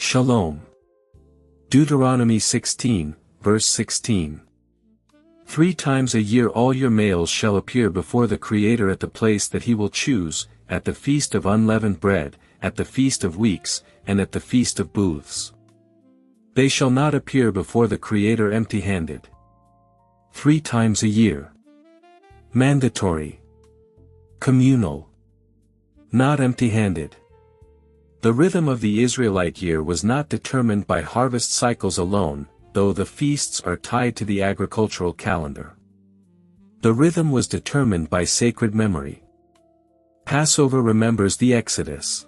Shalom. Deuteronomy 16, verse 16. 3 times a year all your males shall appear before the Creator at the place that he will choose, at the feast of unleavened bread, at the feast of weeks, and at the feast of booths. They shall not appear before the Creator empty-handed. 3 times a year. Mandatory. Communal. Not empty-handed. The rhythm of the Israelite year was not determined by harvest cycles alone, though the feasts are tied to the agricultural calendar. The rhythm was determined by sacred memory. Passover remembers the Exodus.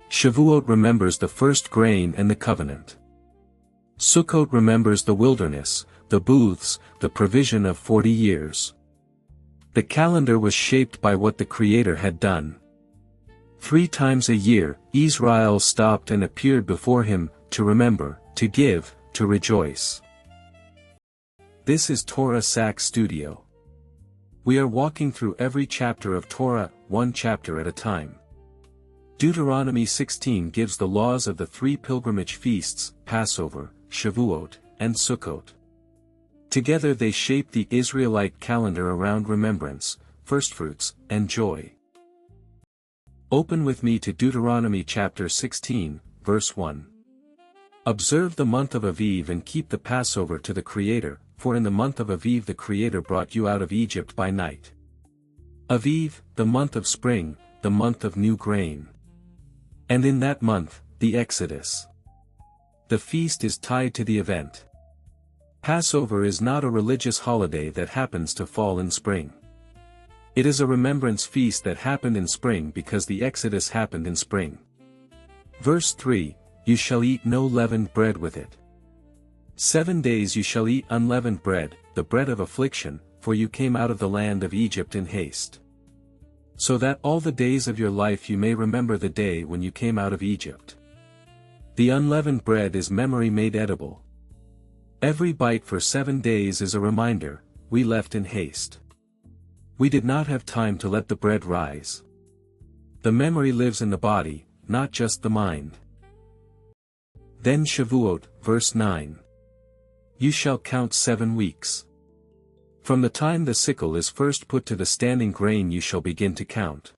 Shavuot remembers the first grain and the covenant. Sukkot remembers the wilderness, the booths, the provision of 40 years. The calendar was shaped by what the Creator had done. 3 times a year, Israel stopped and appeared before him, to remember, to give, to rejoice. This is Torah Sack Studio. We are walking through every chapter of Torah, one chapter at a time. Deuteronomy 16 gives the laws of the 3 pilgrimage feasts, Passover, Shavuot, and Sukkot. Together they shape the Israelite calendar around remembrance, firstfruits, and joy. Open with me to Deuteronomy chapter 16, verse 1. Observe the month of Aviv and keep the Passover to the Creator, for in the month of Aviv the Creator brought you out of Egypt by night. Aviv, the month of spring, the month of new grain. And in that month, the Exodus. The feast is tied to the event. Passover is not a religious holiday that happens to fall in spring. It is a remembrance feast that happened in spring because the Exodus happened in spring. Verse 3, You shall eat no leavened bread with it. 7 days you shall eat unleavened bread, the bread of affliction, for you came out of the land of Egypt in haste. So that all the days of your life you may remember the day when you came out of Egypt. The unleavened bread is memory made edible. Every bite for 7 days is a reminder, we left in haste. We did not have time to let the bread rise. The memory lives in the body, not just the mind. Then Shavuot, verse 9. You shall count 7 weeks. From the time the sickle is first put to the standing grain you shall begin to count.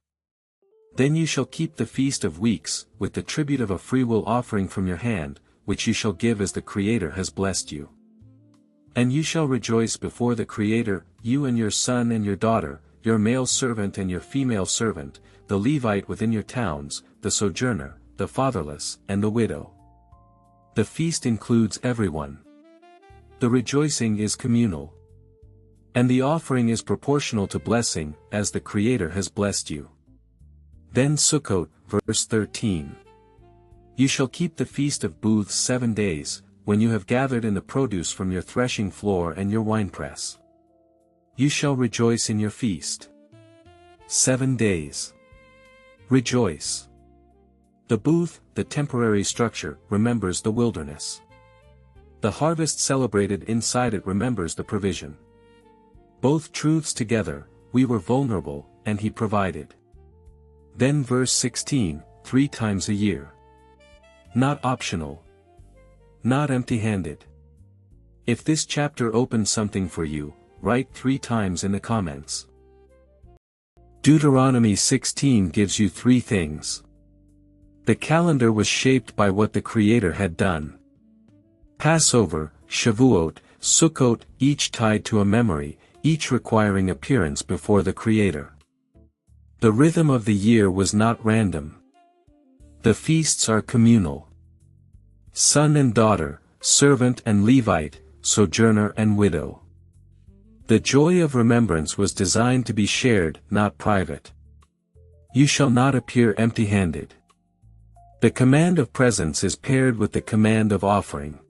Then you shall keep the feast of weeks, with the tribute of a freewill offering from your hand, which you shall give as the Creator has blessed you. And you shall rejoice before the Creator, you and your son and your daughter, your male servant and your female servant, the Levite within your towns, the sojourner, the fatherless, and the widow. The feast includes everyone. The rejoicing is communal. And the offering is proportional to blessing, as the Creator has blessed you. Then Sukkot, verse 13. You shall keep the feast of booths 7 days, when you have gathered in the produce from your threshing floor and your winepress. You shall rejoice in your feast. 7 days. Rejoice. The booth, the temporary structure, remembers the wilderness. The harvest celebrated inside it remembers the provision. Both truths together, we were vulnerable, and He provided. Then verse 16, 3 times a year. Not optional. Not empty-handed. If this chapter opened something for you, write 3 times in the comments. Deuteronomy 16 gives you 3 things. The calendar was shaped by what the Creator had done. Passover, Shavuot, Sukkot, each tied to a memory, each requiring appearance before the Creator. The rhythm of the year was not random. The feasts are communal. Son and daughter, servant and Levite, sojourner and widow. The joy of remembrance was designed to be shared, not private. You shall not appear empty-handed. The command of presence is paired with the command of offering.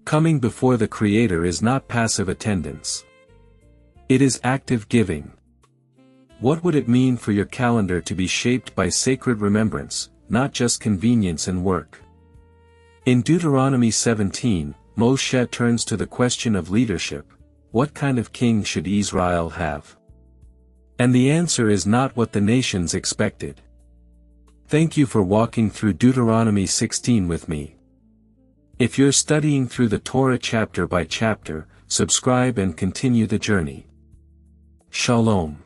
Coming before the Creator is not passive attendance. It is active giving. What would it mean for your calendar to be shaped by sacred remembrance, not just convenience and work? In Deuteronomy 17, Moshe turns to the question of leadership: what kind of king should Israel have? And the answer is not what the nations expected. Thank you for walking through Deuteronomy 16 with me. If you're studying through the Torah chapter by chapter, subscribe and continue the journey. Shalom.